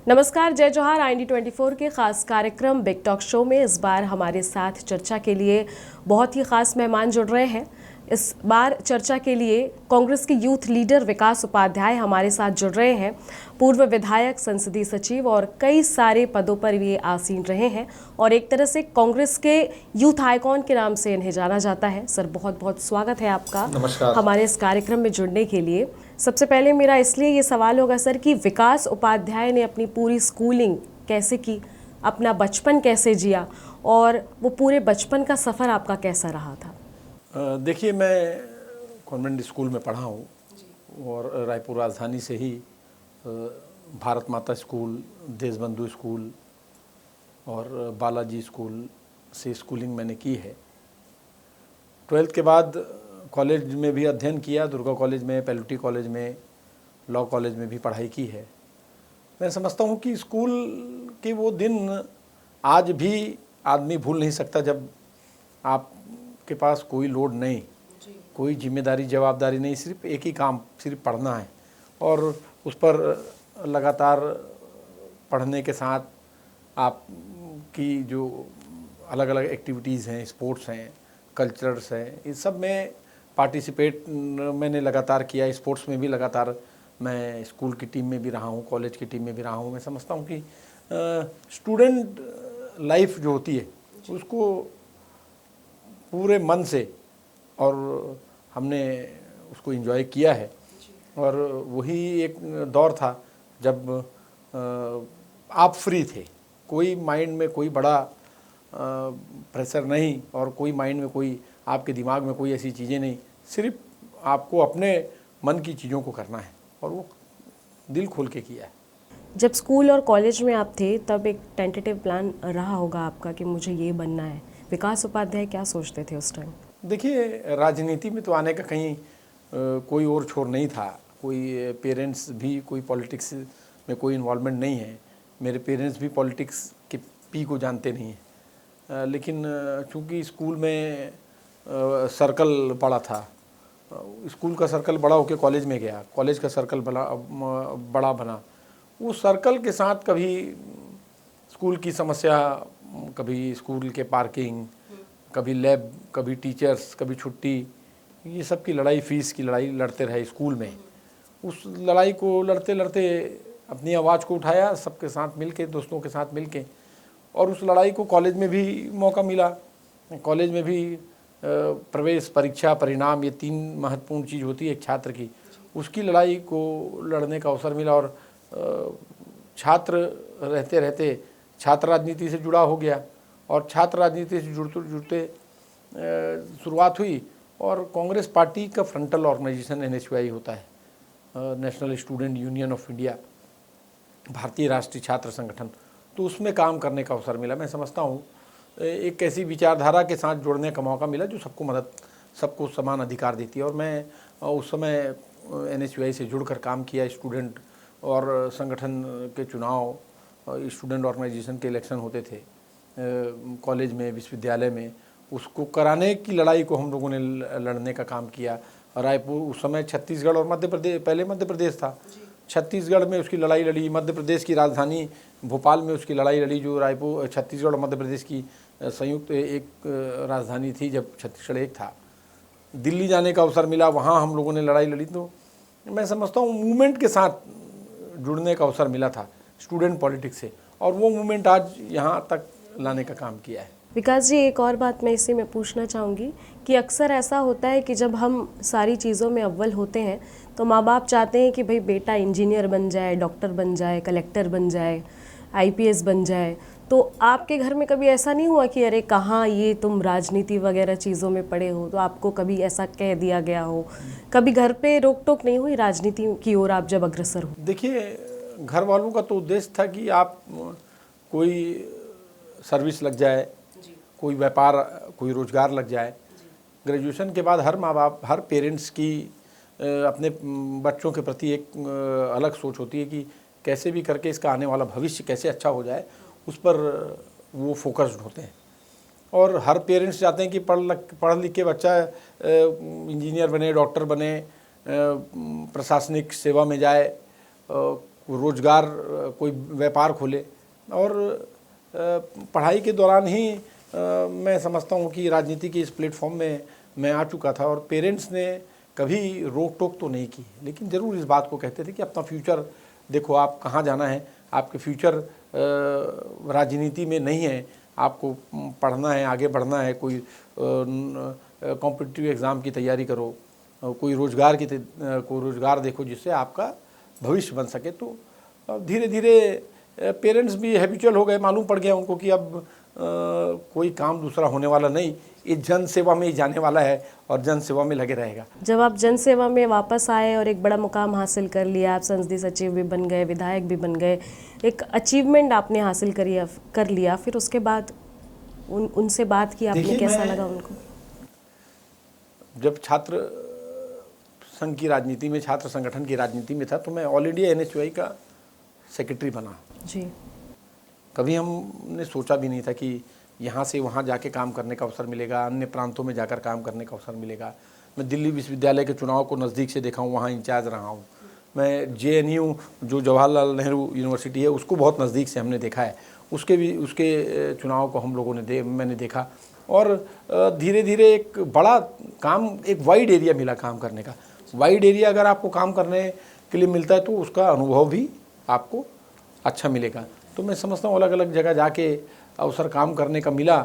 नमस्कार, जय जोहार। IND24 के खास कार्यक्रम बिग टॉक शो में इस बार हमारे साथ चर्चा के लिए बहुत ही खास मेहमान जुड़ रहे हैं। इस बार चर्चा के लिए कांग्रेस के यूथ लीडर विकास उपाध्याय हमारे साथ जुड़ रहे हैं। पूर्व विधायक, संसदीय सचिव और कई सारे पदों पर ये आसीन रहे हैं और एक तरह से कांग्रेस के यूथ आइकॉन के नाम से इन्हें जाना जाता है। सर, बहुत बहुत स्वागत है आपका। नमस्कार। हमारे इस कार्यक्रम में जुड़ने के लिए। सबसे पहले मेरा इसलिए ये सवाल होगा सर कि विकास उपाध्याय ने अपनी पूरी स्कूलिंग कैसे की, अपना बचपन कैसे जिया और वो पूरे बचपन का सफ़र आपका कैसा रहा था? देखिए, मैं कॉन्वेंट स्कूल में पढ़ा हूँ और रायपुर राजधानी से ही भारत माता स्कूल, देशबंधु स्कूल और बालाजी स्कूल से स्कूलिंग मैंने की है। 12th के बाद कॉलेज में भी अध्ययन किया, दुर्गा कॉलेज में, पेलुटी कॉलेज में, लॉ कॉलेज में भी पढ़ाई की है। मैं समझता हूँ कि स्कूल के वो दिन आज भी आदमी भूल नहीं सकता, जब आपके पास कोई लोड नहीं, कोई जिम्मेदारी जवाबदारी नहीं, सिर्फ एक ही काम, सिर्फ पढ़ना है और उस पर लगातार पढ़ने के साथ आपकी जो अलग अलग एक्टिविटीज़ हैं, स्पोर्ट्स हैं, कल्चरल्स हैं, इस सब में पार्टिसिपेट मैंने लगातार किया। स्पोर्ट्स में भी लगातार मैं स्कूल की टीम में भी रहा हूँ, कॉलेज की टीम में भी रहा हूँ। मैं समझता हूँ कि स्टूडेंट लाइफ जो होती है उसको पूरे मन से और हमने उसको एंजॉय किया है। और वही एक दौर था जब आप फ्री थे, कोई माइंड में कोई बड़ा प्रेशर नहीं और कोई माइंड में कोई, आपके दिमाग में कोई ऐसी चीज़ें नहीं, सिर्फ आपको अपने मन की चीज़ों को करना है और वो दिल खोल के किया है। जब स्कूल और कॉलेज में आप थे तब एक टेंटेटिव प्लान रहा होगा आपका कि मुझे ये बनना है। विकास उपाध्याय क्या सोचते थे उस टाइम? देखिए, राजनीति में तो आने का कहीं कोई और छोर नहीं था। कोई पेरेंट्स भी कोई पॉलिटिक्स में कोई इन्वॉल्वमेंट नहीं है। मेरे पेरेंट्स भी पॉलिटिक्स के पी को जानते नहीं हैं। लेकिन चूँकि स्कूल में सर्कल बड़ा था, स्कूल का सर्कल बड़ा होकर कॉलेज में गया, कॉलेज का सर्कल बड़ा बना। उस सर्कल के साथ कभी स्कूल की समस्या, कभी स्कूल के पार्किंग, कभी लैब, कभी टीचर्स, कभी छुट्टी, ये सब की लड़ाई, फीस की लड़ाई लड़ते रहे स्कूल में। उस लड़ाई को लड़ते लड़ते अपनी आवाज़ को उठाया सबके साथ मिलके, दोस्तों के साथ मिलके, और उस लड़ाई को कॉलेज में भी मौका मिला। कॉलेज में भी प्रवेश परीक्षा, परिणाम, ये 3 महत्वपूर्ण चीज़ होती है एक छात्र की, उसकी लड़ाई को लड़ने का अवसर मिला। और छात्र रहते रहते छात्र राजनीति से जुड़ा हो गया और छात्र राजनीति से जुड़ते जुड़ते शुरुआत हुई। और कांग्रेस पार्टी का फ्रंटल ऑर्गेनाइजेशन NSUI होता है, national student union of India, भारतीय राष्ट्रीय छात्र संगठन, तो उसमें काम करने का अवसर मिला। मैं समझता हूँ एक ऐसी विचारधारा के साथ जुड़ने का मौका मिला जो सबको समान अधिकार देती है। और मैं उस समय NSUI से जुड़कर काम किया। स्टूडेंट और संगठन के चुनाव, स्टूडेंट ऑर्गेनाइजेशन के इलेक्शन होते थे कॉलेज में, विश्वविद्यालय में, उसको कराने की लड़ाई को हम लोगों ने लड़ने का काम किया। रायपुर उस समय छत्तीसगढ़ और मध्य प्रदेश, पहले मध्य प्रदेश था, छत्तीसगढ़ में उसकी लड़ाई लड़ी, मध्य प्रदेश की राजधानी भोपाल में उसकी लड़ाई लड़ी, जो रायपुर, छत्तीसगढ़ और मध्य प्रदेश की संयुक्त एक राजधानी थी जब छत्तीसगढ़ एक था। दिल्ली जाने का अवसर मिला, वहाँ हम लोगों ने लड़ाई लड़ी। तो मैं समझता हूँ मूवमेंट के साथ जुड़ने का अवसर मिला था स्टूडेंट पॉलिटिक्स से, और वो मूवमेंट आज यहाँ तक लाने का काम किया है। विकास जी, एक और बात मैं इसी में पूछना चाहूँगी कि अक्सर ऐसा होता है कि जब हम सारी चीज़ों में अव्वल होते हैं तो माँ बाप चाहते हैं कि भाई बेटा इंजीनियर बन जाए, डॉक्टर बन जाए, कलेक्टर बन जाए, IPS बन जाए। तो आपके घर में कभी ऐसा नहीं हुआ कि अरे कहाँ ये तुम राजनीति वगैरह चीज़ों में पड़े हो, तो आपको कभी ऐसा कह दिया गया हो? कभी घर पे रोक टोक नहीं हुई राजनीति की ओर आप जब अग्रसर हो? देखिए, घर वालों का तो उद्देश्य था कि आप कोई सर्विस लग जाए, कोई व्यापार, कोई रोजगार लग जाए। ग्रेजुएशन के बाद हर माँ बाप, हर पेरेंट्स की अपने बच्चों के प्रति एक अलग सोच होती है कि कैसे भी करके इसका आने वाला भविष्य कैसे अच्छा हो जाए, उस पर वो फोकस्ड होते हैं। और हर पेरेंट्स चाहते हैं कि पढ़ लिख के बच्चा इंजीनियर बने, डॉक्टर बने, प्रशासनिक सेवा में जाए, रोजगार, कोई व्यापार खोले। और पढ़ाई के दौरान ही मैं समझता हूँ कि राजनीति के इस प्लेटफॉर्म में मैं आ चुका था और पेरेंट्स ने कभी रोक टोक तो नहीं की, लेकिन ज़रूर इस बात को कहते थे कि अपना फ्यूचर देखो, आप कहाँ जाना है, आपके फ्यूचर राजनीति में नहीं है, आपको पढ़ना है, आगे बढ़ना है, कोई कॉम्पिटिटिव एग्ज़ाम की तैयारी करो, कोई रोज़गार देखो जिससे आपका भविष्य बन सके। तो धीरे धीरे पेरेंट्स भी हैबिचुअल हो गए, मालूम पड़ गया उनको कि अब कोई काम दूसरा होने वाला नहीं, ये जन सेवा में ही जाने वाला है और जन सेवा में लगे रहेगा। जब आप जन सेवा में वापस आए और एक बड़ा मुकाम हासिल कर लिया, आप संसदीय सचिव भी बन गए, विधायक भी बन गए, एक अचीवमेंट आपने हासिल कर लिया, फिर उसके बाद उनसे बात की आपने, कैसा लगा उनको? जब छात्र संघ की राजनीति में, छात्र संगठन की राजनीति में था, तो मैं ऑल इंडिया NHUI का सेक्रेटरी बना जी। कभी हमने सोचा भी नहीं था कि यहाँ से वहाँ जाके काम करने का अवसर मिलेगा, अन्य प्रांतों में जाकर काम करने का अवसर मिलेगा। मैं दिल्ली विश्वविद्यालय के चुनाव को नज़दीक से देखा हूँ, वहाँ इंचार्ज रहा हूँ। मैं JNU जो जवाहरलाल नेहरू यूनिवर्सिटी है, उसको बहुत नज़दीक से हमने देखा है, उसके चुनाव को हम लोगों ने मैंने देखा। और धीरे धीरे एक बड़ा काम, एक वाइड एरिया मिला काम करने का। वाइड एरिया अगर आपको काम करने के लिए मिलता है तो उसका अनुभव भी आपको अच्छा मिलेगा। तो मैं समझता हूँ अलग अलग जगह जाके अवसर काम करने का मिला।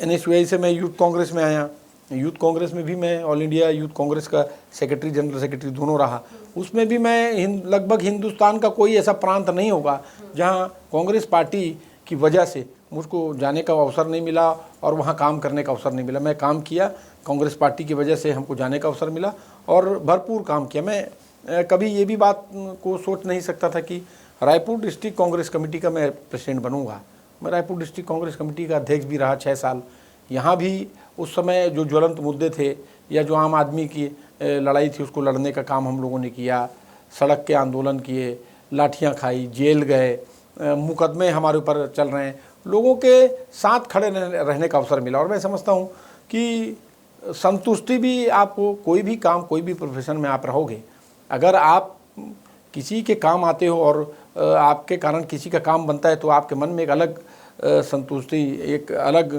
NHUI से मैं यूथ कांग्रेस में आया, यूथ कांग्रेस में भी मैं ऑल इंडिया यूथ कांग्रेस का सेक्रेटरी, जनरल सेक्रेटरी दोनों रहा। उसमें भी मैं लगभग हिंदुस्तान का कोई ऐसा प्रांत नहीं होगा जहाँ कांग्रेस पार्टी की वजह से मुझको जाने का अवसर नहीं मिला और वहाँ काम करने का अवसर नहीं मिला। मैं काम किया, कांग्रेस पार्टी की वजह से हमको जाने का अवसर मिला और भरपूर काम किया। मैं कभी ये भी बात को सोच नहीं सकता था कि रायपुर डिस्ट्रिक्ट कांग्रेस कमेटी का मैं प्रेसिडेंट बनूंगा। मैं रायपुर डिस्ट्रिक्ट कांग्रेस कमेटी का अध्यक्ष भी रहा 6 साल। यहाँ भी उस समय जो ज्वलंत मुद्दे थे या जो आम आदमी की लड़ाई थी, उसको लड़ने का काम हम लोगों ने किया। सड़क के आंदोलन किए, लाठियाँ खाई, जेल गए, मुकदमे हमारे ऊपर चल रहे हैं, लोगों के साथ खड़े रहने का अवसर मिला। और मैं समझता हूँ कि संतुष्टि भी आपको, कोई भी काम, कोई भी प्रोफेशन में आप रहोगे, अगर आप किसी के काम आते हो और आपके कारण किसी का काम बनता है तो आपके मन में एक अलग संतुष्टि, एक अलग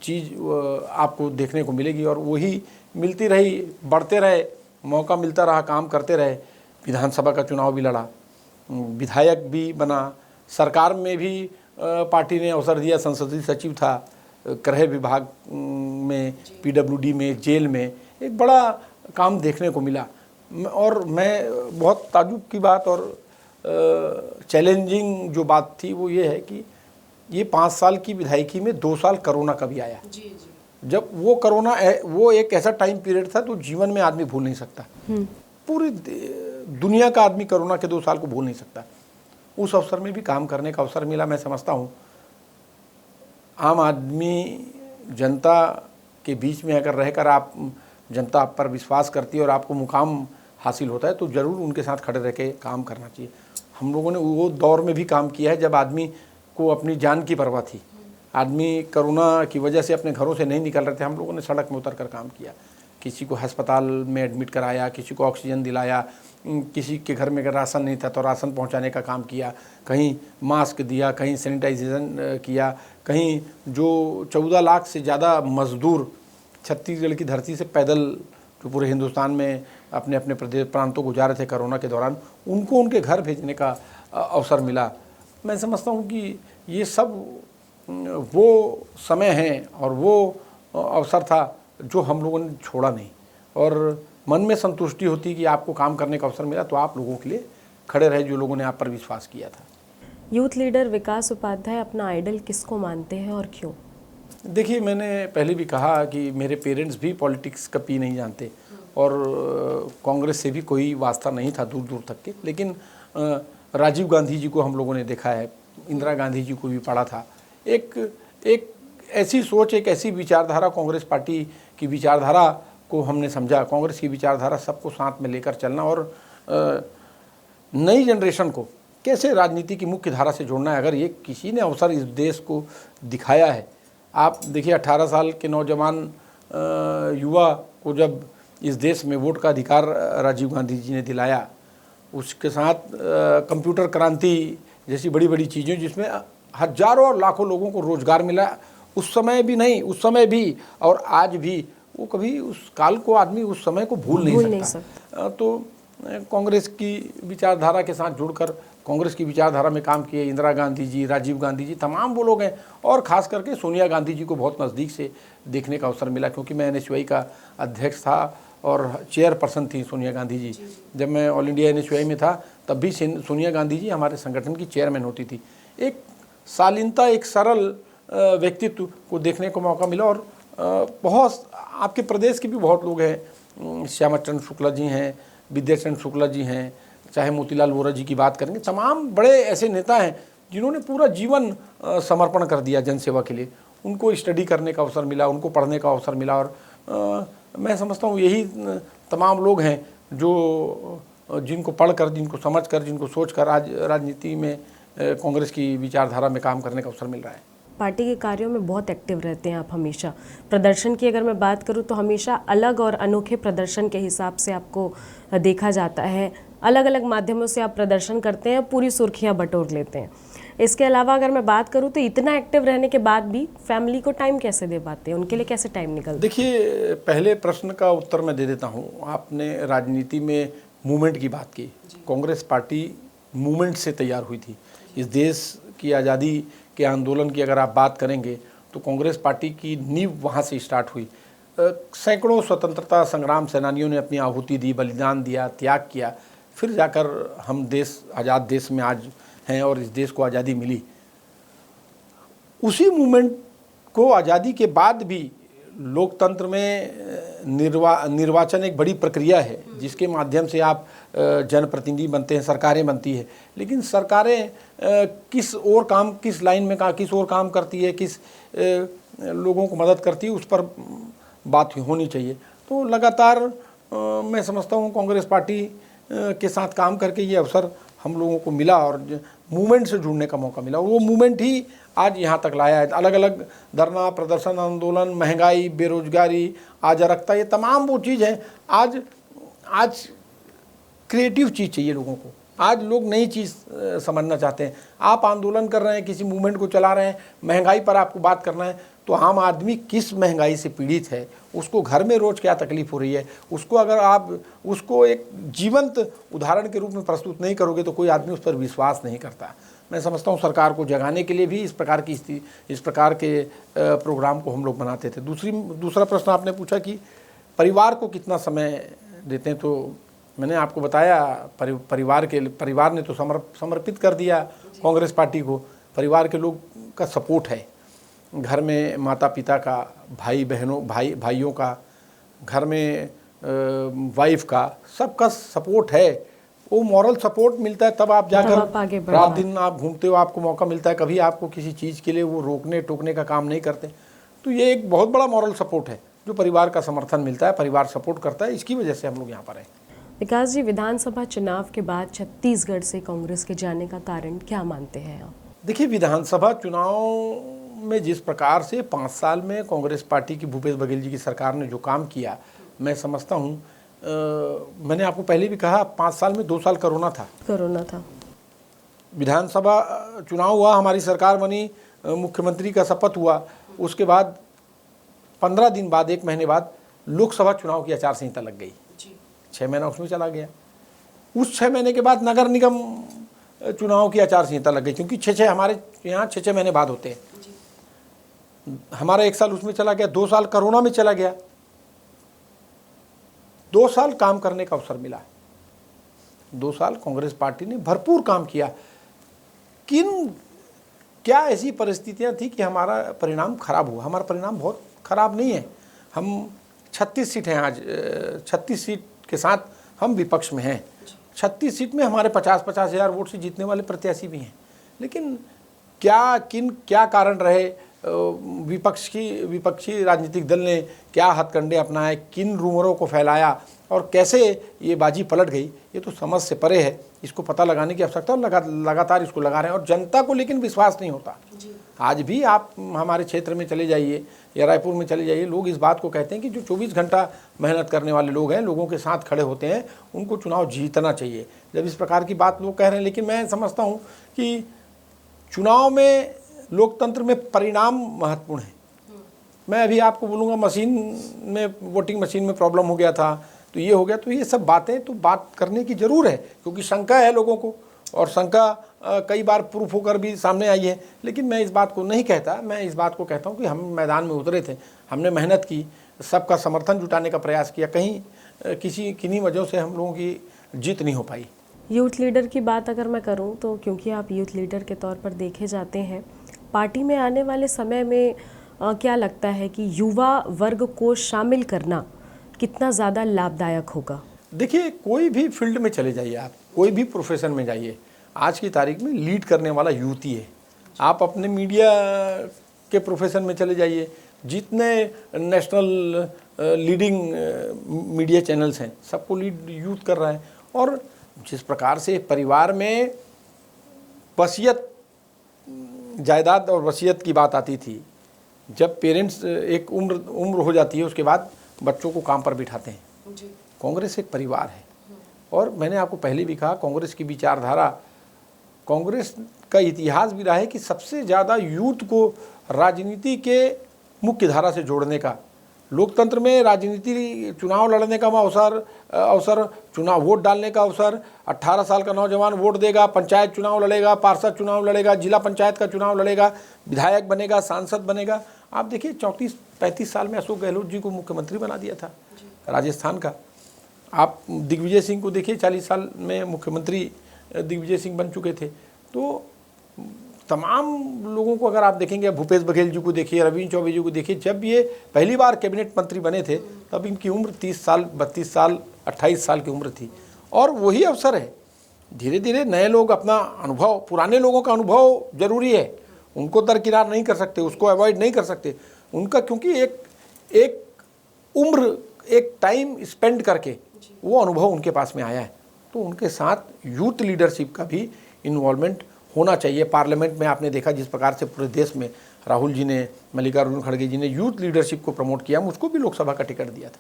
चीज़ आपको देखने को मिलेगी। और वही मिलती रही, बढ़ते रहे, मौका मिलता रहा, काम करते रहे। विधानसभा का चुनाव भी लड़ा, विधायक भी बना, सरकार में भी पार्टी ने अवसर दिया, संसदीय सचिव था, गृह विभाग में, PWD में, जेल में, एक बड़ा काम देखने को मिला। और मैं बहुत ताज्जुब की बात और चैलेंजिंग जो बात थी वो ये है कि ये 5 साल की विधायकी में 2 साल कोरोना का भी आया। जी जी। जब वो कोरोना वो एक ऐसा टाइम पीरियड था तो जीवन में आदमी भूल नहीं सकता। पूरी दुनिया का आदमी कोरोना के 2 साल को भूल नहीं सकता। उस अवसर में भी काम करने का अवसर मिला। मैं समझता हूँ आम आदमी, जनता के बीच में अगर रहकर आप, जनता आप पर विश्वास करती है और आपको मुकाम हासिल होता है तो ज़रूर उनके साथ खड़े रह के काम करना चाहिए। हम लोगों ने वो दौर में भी काम किया है जब आदमी को अपनी जान की परवाह थी। आदमी कोरोना की वजह से अपने घरों से नहीं निकल रहे थे, हम लोगों ने सड़क में उतर कर काम किया। किसी को अस्पताल में एडमिट कराया, किसी को ऑक्सीजन दिलाया, किसी के घर में अगर राशन नहीं था तो राशन पहुंचाने का काम किया, कहीं मास्क दिया, कहीं सैनिटाइजेशन किया, कहीं जो 14 लाख से ज़्यादा मज़दूर छत्तीसगढ़ की धरती से पैदल जो पूरे हिंदुस्तान में अपने अपने प्रदेश प्रांतों को जा रहे थे कोरोना के दौरान, उनको उनके घर भेजने का अवसर मिला। मैं समझता हूँ कि ये सब वो समय है और वो अवसर था जो हम लोगों ने छोड़ा नहीं। और मन में संतुष्टि होती कि आपको काम करने का अवसर मिला तो आप लोगों के लिए खड़े रहे, जो लोगों ने आप पर विश्वास किया था। यूथ लीडर विकास उपाध्याय अपना आइडल किसको मानते हैं और क्यों? देखिए, मैंने पहले भी कहा कि मेरे पेरेंट्स भी पॉलिटिक्स का पी नहीं जानते और कांग्रेस से भी कोई वास्ता नहीं था दूर दूर तक के। लेकिन राजीव गांधी जी को हम लोगों ने देखा है, इंदिरा गांधी जी को भी पढ़ा था। एक ऐसी सोच, एक ऐसी विचारधारा, कांग्रेस पार्टी की विचारधारा को हमने समझा। कांग्रेस की विचारधारा सबको साथ में लेकर चलना और नई जनरेशन को कैसे राजनीति की मुख्य धारा से जोड़ना है। अगर ये किसी ने अवसर इस देश को दिखाया है, आप देखिए 18 साल के नौजवान युवा को जब इस देश में वोट का अधिकार राजीव गांधी जी ने दिलाया उसके साथ कंप्यूटर क्रांति जैसी बड़ी बड़ी चीज़ें जिसमें हजारों और लाखों लोगों को रोजगार मिला। उस समय भी नहीं, उस समय भी और आज भी वो कभी उस काल को आदमी उस समय को भूल नहीं सकता। तो कांग्रेस की विचारधारा के साथ जुड़कर कांग्रेस की विचारधारा में काम किए इंदिरा गांधी जी, राजीव गांधी जी, तमाम वो लोग हैं। और ख़ास करके सोनिया गांधी जी को बहुत नज़दीक से देखने का अवसर मिला, क्योंकि मैं NSUI का अध्यक्ष था और चेयरपर्सन थी सोनिया गांधी जी। जब मैं ऑल इंडिया NSUI में था तब भी सोनिया गांधी जी हमारे संगठन की चेयरमैन होती थी। एक शालीनता, एक सरल व्यक्तित्व को देखने को मौका मिला। और बहुत आपके प्रदेश के भी बहुत लोग हैं, श्यामा चंद्र शुक्ला जी हैं, विद्याचंद्र शुक्ला जी हैं, चाहे मोतीलाल वोरा जी की बात करेंगे, तमाम बड़े ऐसे नेता हैं जिन्होंने पूरा जीवन समर्पण कर दिया जनसेवा के लिए। उनको स्टडी करने का अवसर मिला, उनको पढ़ने का अवसर मिला। और मैं समझता हूँ यही तमाम लोग हैं जो जिनको पढ़कर, जिनको समझकर, जिनको सोचकर आज राजनीति में कांग्रेस की विचारधारा में काम करने का अवसर मिल रहा है। पार्टी के कार्यों में बहुत एक्टिव रहते हैं आप हमेशा। प्रदर्शन की अगर मैं बात करूं तो हमेशा अलग और अनोखे प्रदर्शन के हिसाब से आपको देखा जाता है। अलग अलग माध्यमों से आप प्रदर्शन करते हैं, पूरी सुर्खियां बटोर लेते हैं। इसके अलावा अगर मैं बात करूं तो इतना एक्टिव रहने के बाद भी फैमिली को टाइम कैसे दे पाते हैं, उनके लिए कैसे टाइम निकलता है? देखिए, पहले प्रश्न का उत्तर मैं दे देता हूँ। आपने राजनीति में मूवमेंट की बात की। कांग्रेस पार्टी मूवमेंट से तैयार हुई थी। इस देश की आज़ादी के आंदोलन की अगर आप बात करेंगे तो कांग्रेस पार्टी की नींव वहाँ से स्टार्ट हुई। सैकड़ों स्वतंत्रता संग्राम सेनानियों ने अपनी आहुति दी, बलिदान दिया, त्याग किया, फिर जाकर हम देश, आज़ाद देश में आज हैं और इस देश को आज़ादी मिली। उसी मूवमेंट को आज़ादी के बाद भी लोकतंत्र में निर्वाचन एक बड़ी प्रक्रिया है जिसके माध्यम से आप जनप्रतिनिधि बनते हैं, सरकारें बनती है। लेकिन सरकारें किस और काम, किस लाइन में किस और काम करती है, किस लोगों को मदद करती है, उस पर बात होनी चाहिए। तो लगातार मैं समझता हूँ कांग्रेस पार्टी के साथ काम करके ये अवसर हम लोगों को मिला और मूवमेंट से जुड़ने का मौका मिला। और वो मूवमेंट ही आज यहाँ तक लाया है। अलग अलग धरना, प्रदर्शन, आंदोलन, महंगाई, बेरोजगारी, अराजकता, ये तमाम वो चीज़ है। आज क्रिएटिव चीज़ चाहिए लोगों को। आज लोग नई चीज़ समझना चाहते हैं। आप आंदोलन कर रहे हैं, किसी मूवमेंट को चला रहे हैं, महंगाई पर आपको बात करना है, तो आम आदमी किस महंगाई से पीड़ित है, उसको घर में रोज़ क्या तकलीफ़ हो रही है, उसको अगर आप उसको एक जीवंत उदाहरण के रूप में प्रस्तुत नहीं करोगे तो कोई आदमी उस पर विश्वास नहीं करता। मैं समझता हूँ सरकार को जगाने के लिए भी इस प्रकार के प्रोग्राम को हम लोग बनाते थे। दूसरा प्रश्न आपने पूछा कि परिवार को कितना समय देते हैं, तो मैंने आपको बताया परिवार ने तो समर्पित कर दिया कांग्रेस पार्टी को। परिवार के लोग का सपोर्ट है, घर में माता पिता का, भाइयों का, घर में वाइफ का, सबका सपोर्ट है। वो मॉरल सपोर्ट मिलता है तब आप जाकर रात दिन आप घूमते हो, आपको मौका मिलता है। कभी आपको किसी चीज़ के लिए वो रोकने टोकने का काम नहीं करते। तो ये एक बहुत बड़ा मॉरल सपोर्ट है जो परिवार का समर्थन मिलता है, परिवार सपोर्ट करता है। इसकी वजह से हम लोग यहाँ पर हैं। विकास जी, विधानसभा चुनाव के बाद छत्तीसगढ़ से कांग्रेस के जाने का कारण क्या मानते हैं आप? देखिए, विधानसभा चुनाव में जिस प्रकार से 5 साल में कांग्रेस पार्टी की भूपेश बघेल जी की सरकार ने जो काम किया, मैं समझता हूँ, मैंने आपको पहले भी कहा 5 साल में 2 साल कोरोना था। विधानसभा चुनाव हुआ, हमारी सरकार बनी, मुख्यमंत्री का शपथ हुआ, उसके बाद 15 दिन बाद, 1 महीने बाद लोकसभा चुनाव की आचार संहिता लग गई। 6 महीना उसमें चला गया। उस 6 महीने के बाद नगर निगम चुनाव की आचार संहिता लग गई, क्योंकि 6 हमारे यहाँ 6 महीने बाद होते हैं। हमारा 1 साल उसमें चला गया, 2 साल कोरोना में चला गया। 2 साल काम करने का अवसर मिला। 2 साल कांग्रेस पार्टी ने भरपूर काम किया। क्या ऐसी परिस्थितियां थी कि हमारा परिणाम खराब हुआ? हमारा परिणाम बहुत खराब नहीं है। हम 36 सीट हैं आज, 36 सीट के साथ हम विपक्ष में हैं। 36 सीट में हमारे 50-50 हज़ार वोट से जीतने वाले प्रत्याशी भी हैं। लेकिन क्या कारण रहे, विपक्षी राजनीतिक दल ने क्या हथकंडे अपनाए, किन रूमरों को फैलाया, और कैसे ये बाजी पलट गई, ये तो समझ से परे है। इसको पता लगाने की आवश्यकता है, लगातार इसको लगा रहे हैं और जनता को लेकिन विश्वास नहीं होता। आज भी आप हमारे क्षेत्र में चले जाइए या रायपुर में चले जाइए, लोग इस बात को कहते हैं कि जो 24 घंटा मेहनत करने वाले लोग हैं, लोगों के साथ खड़े होते हैं, उनको चुनाव जीतना चाहिए। जब इस प्रकार की बात लोग कह रहे हैं, लेकिन मैं समझता हूँ कि चुनाव में, लोकतंत्र में परिणाम महत्वपूर्ण है। मैं अभी आपको बोलूँगा मशीन में, वोटिंग मशीन में प्रॉब्लम हो गया था, तो ये हो गया, तो ये सब बातें तो बात करने की ज़रूर है, क्योंकि शंका है लोगों को, और शंका कई बार प्रूफ होकर भी सामने आई है। लेकिन मैं इस बात को नहीं कहता, मैं इस बात को कहता हूँ कि हम मैदान में उतरे थे, हमने मेहनत की, सबका समर्थन जुटाने का प्रयास किया, कहीं किन्हीं वजहों से हम लोगों की जीत नहीं हो पाई। यूथ लीडर की बात अगर मैं करूं तो क्योंकि आप यूथ लीडर के तौर पर देखे जाते हैं, पार्टी में आने वाले समय में क्या लगता है कि युवा वर्ग को शामिल करना कितना ज़्यादा लाभदायक होगा? देखिए, कोई भी फील्ड में चले जाइए, आप कोई भी प्रोफेशन में जाइए, आज की तारीख में लीड करने वाला यूथ ही है। आप अपने मीडिया के प्रोफेशन में चले जाइए, जितने नेशनल लीडिंग मीडिया चैनल्स हैं, सबको लीड यूथ कर रहा है। और जिस प्रकार से परिवार में वसीयत, जायदाद और वसीयत की बात आती थी, जब पेरेंट्स एक उम्र हो जाती है, उसके बाद बच्चों को काम पर बिठाते हैं। कांग्रेस एक परिवार है, और मैंने आपको पहले भी कहा, कांग्रेस की विचारधारा, कांग्रेस का इतिहास भी रहा है कि सबसे ज़्यादा यूथ को राजनीति के मुख्य धारा से जोड़ने का, लोकतंत्र में राजनीति, चुनाव लड़ने का अवसर, चुनाव वोट डालने का अवसर, 18 साल का नौजवान वोट देगा, पंचायत चुनाव लड़ेगा, पार्षद चुनाव लड़ेगा, जिला पंचायत का चुनाव लड़ेगा, विधायक बनेगा, सांसद बनेगा। आप देखिए 34-35 साल में अशोक गहलोत जी को मुख्यमंत्री बना दिया था राजस्थान का। आप दिग्विजय सिंह को देखिए, 40 साल में मुख्यमंत्री दिग्विजय सिंह बन चुके थे। तो तमाम लोगों को अगर आप देखेंगे, भूपेश बघेल जी को देखिए, रविंद्र चौबे जी को देखिए, जब ये पहली बार कैबिनेट मंत्री बने थे तब इनकी उम्र 30 साल, 32 साल, 28 साल की उम्र थी। और वही अवसर है, धीरे धीरे नए लोग अपना अनुभव, पुराने लोगों का अनुभव जरूरी है, उनको दरकिनार नहीं कर सकते, उसको अवॉइड नहीं कर सकते उनका, क्योंकि एक उम्र, एक टाइम स्पेंड करके वो अनुभव उनके पास में आया है। तो उनके साथ यूथ लीडरशिप का भी इन्वॉल्वमेंट होना चाहिए। पार्लियामेंट में आपने देखा जिस प्रकार से पूरे देश में राहुल जी ने, मल्लिकार्जुन खड़गे जी ने यूथ लीडरशिप को प्रमोट किया, मुझको भी लोकसभा का टिकट दिया था,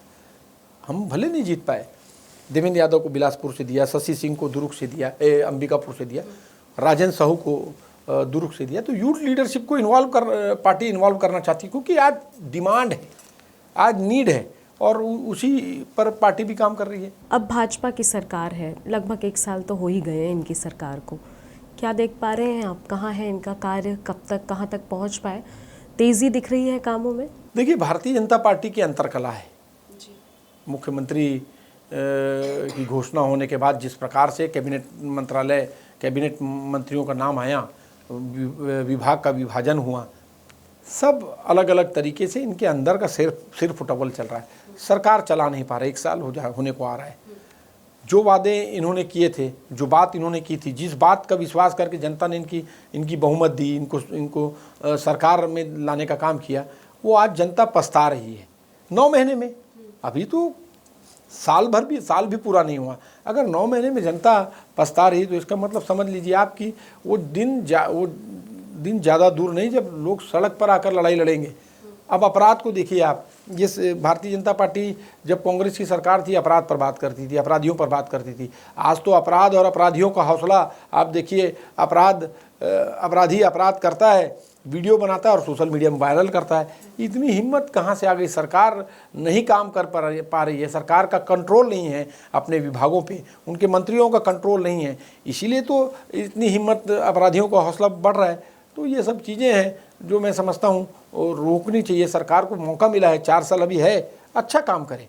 हम भले नहीं जीत पाए। देवेंद्र यादव को बिलासपुर से दिया, शशि सिंह को दुर्ग से दिया, अंबिकापुर से दिया, राजेंद्र साहू को दुर्ग से दिया। तो यूथ लीडरशिप को पार्टी इन्वॉल्व करना चाहती है, क्योंकि आज डिमांड है, आज नीड है, और उसी पर पार्टी भी काम कर रही है। अब भाजपा की सरकार है, लगभग 1 साल तो हो ही गए हैं इनकी सरकार को, क्या देख पा रहे हैं आप? कहाँ है इनका कार्य, कब तक, कहाँ तक पहुँच पाए? तेज़ी दिख रही है कामों में? देखिए, भारतीय जनता पार्टी की अंतरकला है। मुख्यमंत्री की घोषणा होने के बाद जिस प्रकार से कैबिनेट मंत्रियों का नाम आया, विभाग का विभाजन हुआ, सब अलग अलग तरीके से इनके अंदर का सिर फुटबॉल चल रहा है। सरकार चला नहीं पा रहा, 1 साल होने को आ रहा है। जो वादे इन्होंने किए थे, जो बात इन्होंने की थी, जिस बात का विश्वास करके जनता ने इनकी बहुमत दी, इनको सरकार में लाने का काम किया, वो आज जनता पछता रही है। 9 महीने में, अभी तो साल भी पूरा नहीं हुआ, अगर 9 महीने में जनता पछता रही, तो इसका मतलब समझ लीजिए आप कि वो दिन ज़्यादा दूर नहीं जब लोग सड़क पर आकर लड़ाई लड़ेंगे। अब अपराध को देखिए आप, जिस भारतीय जनता पार्टी जब कांग्रेस की सरकार थी, अपराध पर बात करती थी, अपराधियों पर बात करती थी। आज तो अपराध और अपराधियों का हौसला आप देखिए, अपराधी अपराध करता है, वीडियो बनाता है और सोशल मीडिया में वायरल करता है। इतनी हिम्मत कहाँ से आ गई? सरकार नहीं काम कर पा रही है, सरकार का कंट्रोल नहीं है अपने विभागों पे, उनके मंत्रियों का कंट्रोल नहीं है, इसीलिए तो इतनी हिम्मत, अपराधियों का हौसला बढ़ रहा है। तो ये सब चीज़ें हैं जो मैं समझता हूँ और रोकनी चाहिए। सरकार को मौका मिला है, 4 साल अभी है, अच्छा काम करे,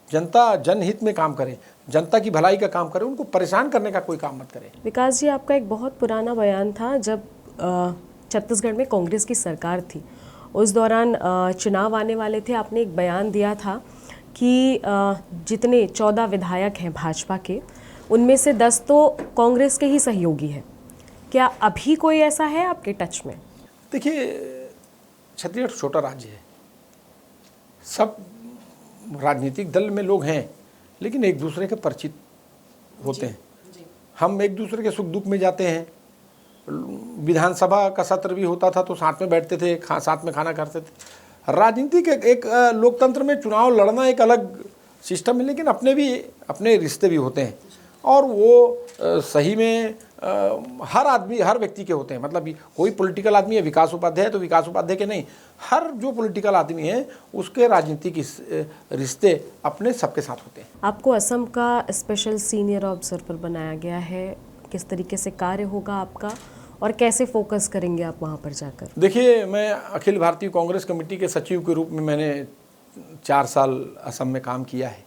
जनता जनहित में काम करे, जनता की भलाई का काम करे, उनको परेशान करने का कोई काम मत करे। विकास जी, आपका एक बहुत पुराना बयान था, जब छत्तीसगढ़ में कांग्रेस की सरकार थी, उस दौरान चुनाव आने वाले थे, आपने एक बयान दिया था कि जितने 14 विधायक हैं भाजपा के, उनमें से 10 तो कांग्रेस के ही सहयोगी हैं। क्या अभी कोई ऐसा है आपके टच में? देखिए, छत्तीसगढ़ छोटा राज्य है, सब राजनीतिक दल में लोग हैं, लेकिन एक दूसरे के परिचित होते हैं। हम एक दूसरे के सुख दुख में जाते हैं। विधानसभा का सत्र भी होता था तो साथ में बैठते थे, साथ में खाना खाते थे। राजनीति के एक लोकतंत्र में चुनाव लड़ना एक अलग सिस्टम है, लेकिन अपने रिश्ते भी होते हैं और वो सही में हर आदमी, हर व्यक्ति के होते हैं। मतलब कोई पॉलिटिकल आदमी है, विकास उपाध्याय है तो विकास उपाध्याय के नहीं, हर जो पॉलिटिकल आदमी है उसके राजनीतिक रिश्ते अपने सबके साथ होते हैं। आपको असम का स्पेशल सीनियर ऑब्जर्वर बनाया गया है, किस तरीके से कार्य होगा आपका और कैसे फोकस करेंगे आप वहाँ पर जाकर? देखिए, मैं अखिल भारतीय कांग्रेस कमेटी के सचिव के रूप में मैंने 4 साल असम में काम किया है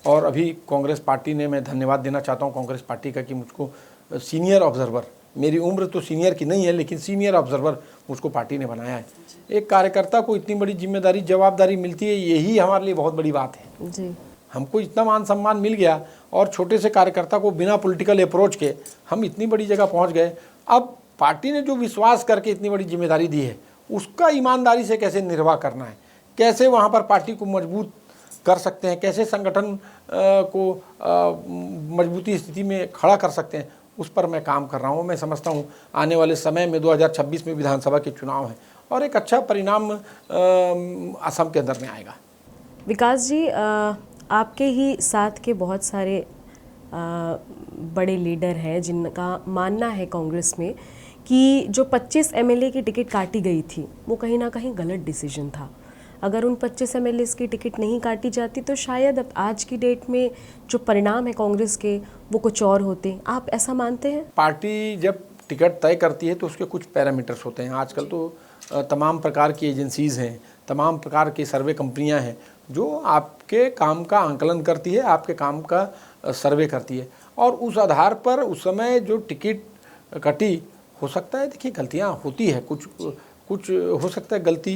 और अभी कांग्रेस पार्टी ने, मैं धन्यवाद देना चाहता हूँ कांग्रेस पार्टी का कि मुझको सीनियर ऑब्जर्वर, मेरी उम्र तो सीनियर की नहीं है लेकिन सीनियर ऑब्जर्वर मुझको पार्टी ने बनाया है। एक कार्यकर्ता को इतनी बड़ी जिम्मेदारी, जवाबदारी मिलती है, यही हमारे लिए बहुत बड़ी बात है जी। हमको इतना मान सम्मान मिल गया और छोटे से कार्यकर्ता को बिना पॉलिटिकल अप्रोच के हम इतनी बड़ी जगह पहुँच गए। अब पार्टी ने जो विश्वास करके इतनी बड़ी जिम्मेदारी दी है उसका ईमानदारी से कैसे निर्वाह करना है, कैसे वहाँ पर पार्टी को मजबूत कर सकते हैं, कैसे संगठन को मजबूती स्थिति में खड़ा कर सकते हैं, उस पर मैं काम कर रहा हूँ। मैं समझता हूँ आने वाले समय में 2026 में विधानसभा के चुनाव हैं और एक अच्छा परिणाम असम के अंदर में आएगा। विकास जी, आपके ही साथ के बहुत सारे बड़े लीडर हैं जिनका मानना है कांग्रेस में कि जो 25 एमएलए की टिकट काटी गई थी वो कहीं ना कहीं गलत डिसीजन था। अगर उन 25 एमएलए की टिकट नहीं काटी जाती तो शायद अब आज की डेट में जो परिणाम है कांग्रेस के वो कुछ और होते। आप ऐसा मानते हैं? पार्टी जब टिकट तय करती है तो उसके कुछ पैरामीटर्स होते हैं। आजकल तो तमाम प्रकार की एजेंसीज़ हैं, तमाम प्रकार की सर्वे कंपनियां हैं जो आपके काम का आंकलन करती है, आपके काम का सर्वे करती है और उस आधार पर उस समय जो टिकट कटी, हो सकता है, देखिए गलतियां होती है, कुछ हो सकता है गलती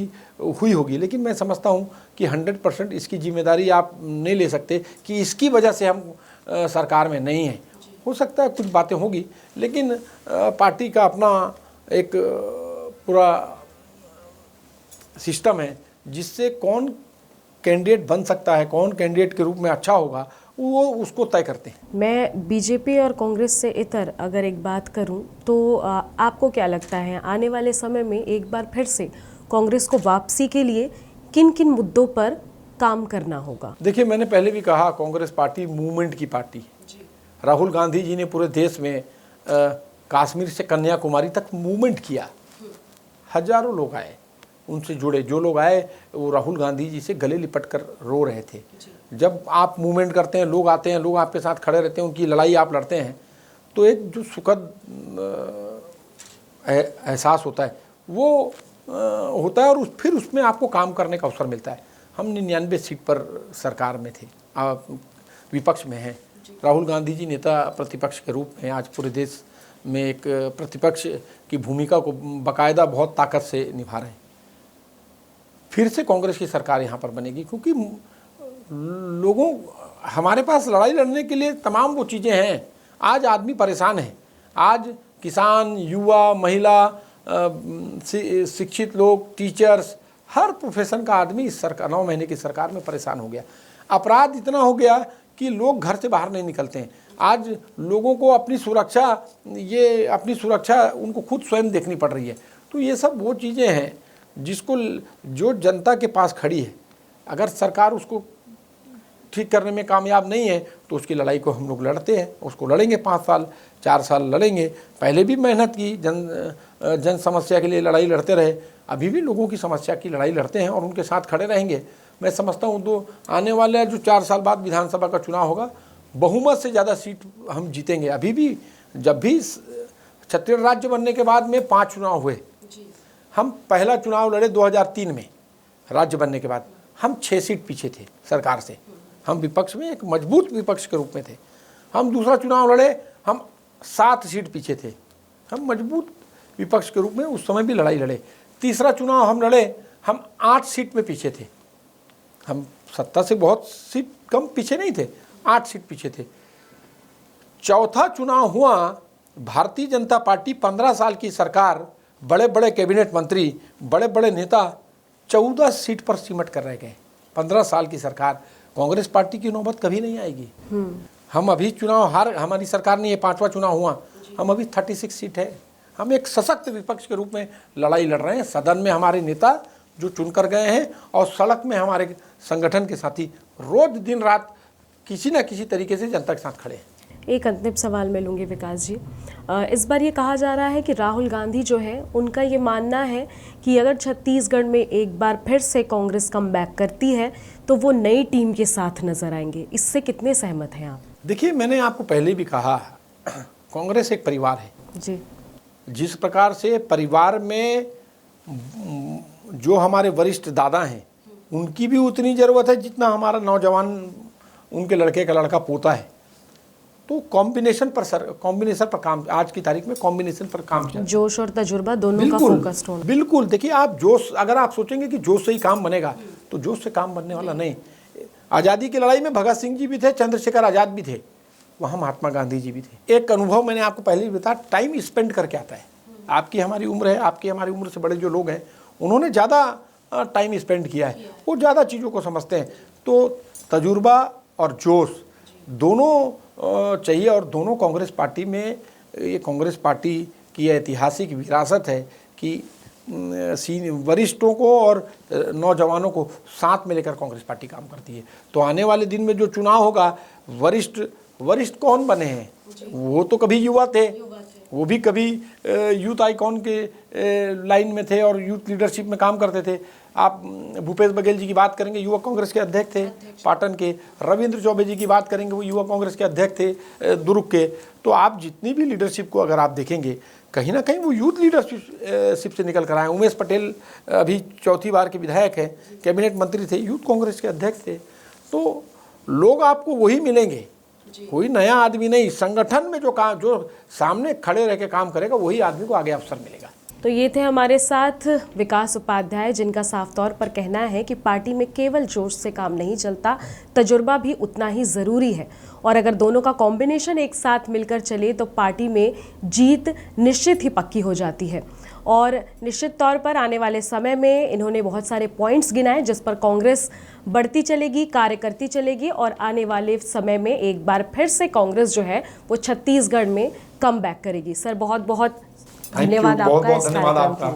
हुई होगी, लेकिन मैं समझता हूं कि 100% इसकी जिम्मेदारी आप नहीं ले सकते कि इसकी वजह से हम सरकार में नहीं हैं। हो सकता है कुछ बातें होगी, लेकिन पार्टी का अपना एक पूरा सिस्टम है जिससे कौन कैंडिडेट बन सकता है, कौन कैंडिडेट के रूप में अच्छा होगा, वो उसको तय करते हैं। मैं बीजेपी और कांग्रेस से इतर अगर एक बात करूं तो आपको क्या लगता है आने वाले समय में एक बार फिर से कांग्रेस को वापसी के लिए किन किन मुद्दों पर काम करना होगा? देखिए, मैंने पहले भी कहा कांग्रेस पार्टी मूवमेंट की पार्टी है। राहुल गांधी जी ने पूरे देश में कश्मीर से कन्याकुमारी तक मूवमेंट किया, हजारों लोग आए, उनसे जुड़े, जो लोग आए वो राहुल गांधी जी से गले लिपट कर रो रहे थे। जब आप मूवमेंट करते हैं, लोग आते हैं, लोग आपके साथ खड़े रहते हैं, उनकी लड़ाई आप लड़ते हैं, तो एक जो सुखद एहसास होता है वो होता है और फिर उसमें आपको काम करने का अवसर मिलता है। हम 99 सीट पर सरकार में थे, विपक्ष में हैं। राहुल गांधी जी नेता प्रतिपक्ष के रूप में आज पूरे देश में एक प्रतिपक्ष की भूमिका को बाकायदा बहुत ताकत से निभा रहे हैं। फिर से कांग्रेस की सरकार यहाँ पर बनेगी क्योंकि लोगों, हमारे पास लड़ाई लड़ने के लिए तमाम वो चीज़ें हैं। आज आदमी परेशान है, आज किसान, युवा, महिला, शिक्षित लोग, टीचर्स, हर प्रोफेशन का आदमी इस सरकार 9 महीने की सरकार में परेशान हो गया। अपराध इतना हो गया कि लोग घर से बाहर नहीं निकलते हैं। आज लोगों को अपनी सुरक्षा उनको खुद स्वयं देखनी पड़ रही है। तो ये सब वो चीज़ें हैं जिसको, जो जनता के पास खड़ी है, अगर सरकार उसको ठीक करने में कामयाब नहीं है तो उसकी लड़ाई को हम लोग लड़ते हैं, उसको लड़ेंगे, 5 साल 4 साल लड़ेंगे। पहले भी मेहनत की, जन समस्या के लिए लड़ाई लड़ते रहे, अभी भी लोगों की समस्या की लड़ाई लड़ते हैं और उनके साथ खड़े रहेंगे। मैं समझता हूँ तो आने वाले जो 4 साल बाद विधानसभा का चुनाव होगा, बहुमत से ज़्यादा सीट हम जीतेंगे। अभी भी जब भी छत्तीसगढ़ राज्य बनने के बाद में 5 चुनाव हुए, हम पहला चुनाव लड़े 2003 में, राज्य बनने के बाद हम 6 सीट पीछे थे सरकार से। हम विपक्ष में एक मजबूत विपक्ष के रूप में थे। हम दूसरा चुनाव लड़े, हम 7 सीट पीछे थे, हम मजबूत विपक्ष के रूप में उस समय भी लड़ाई लड़े। तीसरा चुनाव हम लड़े, हम 8 सीट में पीछे थे। हम सत्ता से बहुत सीट कम पीछे नहीं थे, 8 सीट पीछे थे। चौथा चुनाव हुआ, भारतीय जनता पार्टी 15 साल की सरकार, बड़े बड़े कैबिनेट मंत्री, बड़े बड़े नेता 14 सीट पर सिमट कर रह गए। 15 साल की सरकार, कांग्रेस पार्टी की नौबत कभी नहीं आएगी। हम अभी चुनाव हमारी सरकार ने ये 5वां चुनाव हुआ, हम अभी 36 सीट है। हम एक सशक्त विपक्ष के रूप में लड़ाई लड़ रहे हैं। सदन में हमारे नेता जो चुनकर गए हैं और सड़क में हमारे संगठन के साथी रोज दिन रात किसी न किसी तरीके से जनता के साथ खड़े हैं। एक अंतिम सवाल मैं लूँगी विकास जी। इस बार ये कहा जा रहा है कि राहुल गांधी जो है उनका ये मानना है कि अगर छत्तीसगढ़ में एक बार फिर से कांग्रेस कमबैक करती है तो वो नई टीम के साथ नजर आएंगे। इससे कितने सहमत हैं आप? देखिए, मैंने आपको पहले भी कहा, कांग्रेस एक परिवार है जी। जिस प्रकार से परिवार में जो हमारे वरिष्ठ दादा हैं उनकी भी उतनी ज़रूरत है जितना हमारा नौजवान उनके लड़के का लड़का पोता है। तो कॉम्बिनेशन पर काम, आज की तारीख में कॉम्बिनेशन पर काम चल, जोश और तजुर्बा दोनों का फोकस्ड होना। बिल्कुल। देखिए, आप जोश, अगर आप सोचेंगे कि जोश से ही काम बनेगा तो जोश से काम बनने वाला नहीं। आज़ादी की लड़ाई में भगत सिंह जी भी थे, चंद्रशेखर आज़ाद भी थे, वहाँ महात्मा गांधी जी भी थे। एक अनुभव मैंने आपको पहले ही बताया, टाइम स्पेंड करके आता है। आपकी हमारी उम्र है, आपकी हमारी उम्र से बड़े जो लोग हैं उन्होंने ज़्यादा टाइम स्पेंड किया है, वो ज़्यादा चीज़ों को समझते हैं। तो तजुर्बा और जोश दोनों चाहिए। और दोनों कांग्रेस पार्टी में, ये कांग्रेस पार्टी की ऐतिहासिक विरासत है कि वरिष्ठों को और नौजवानों को साथ में लेकर कांग्रेस पार्टी काम करती है। तो आने वाले दिन में जो चुनाव होगा, वरिष्ठ कौन बने हैं? वो तो कभी युवा थे, वो भी कभी यूथ आइकॉन के लाइन में थे और यूथ लीडरशिप में काम करते थे। आप भूपेश बघेल जी की बात करेंगे, युवा कांग्रेस के अध्यक्ष थे पाटन के। रविंद्र चौबे जी की बात करेंगे, वो युवा कांग्रेस के अध्यक्ष थे दुर्ग के। तो आप जितनी भी लीडरशिप को अगर आप देखेंगे, कहीं ना कहीं वो यूथ लीडरशिप से निकल कर आए। उमेश पटेल अभी 4थी बार के विधायक हैं, कैबिनेट मंत्री थे, यूथ कांग्रेस के अध्यक्ष थे। तो लोग आपको वही मिलेंगे, कोई नया आदमी नहीं। संगठन में जो सामने खड़े रह के काम करेगा वही आदमी को आगे अवसर मिलेगा। तो ये थे हमारे साथ विकास उपाध्याय, जिनका साफ तौर पर कहना है कि पार्टी में केवल जोश से काम नहीं चलता, तजुर्बा भी उतना ही ज़रूरी है। और अगर दोनों का कॉम्बिनेशन एक साथ मिलकर चले तो पार्टी में जीत निश्चित ही पक्की हो जाती है। और निश्चित तौर पर आने वाले समय में इन्होंने बहुत सारे पॉइंट्स गिनाए जिस पर कांग्रेस बढ़ती चलेगी, कार्य करती चलेगी और आने वाले समय में एक बार फिर से कांग्रेस जो है वो छत्तीसगढ़ में कमबैक करेगी। सर, बहुत बहुत धन्यवाद आपका,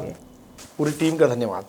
पूरी टीम का धन्यवाद।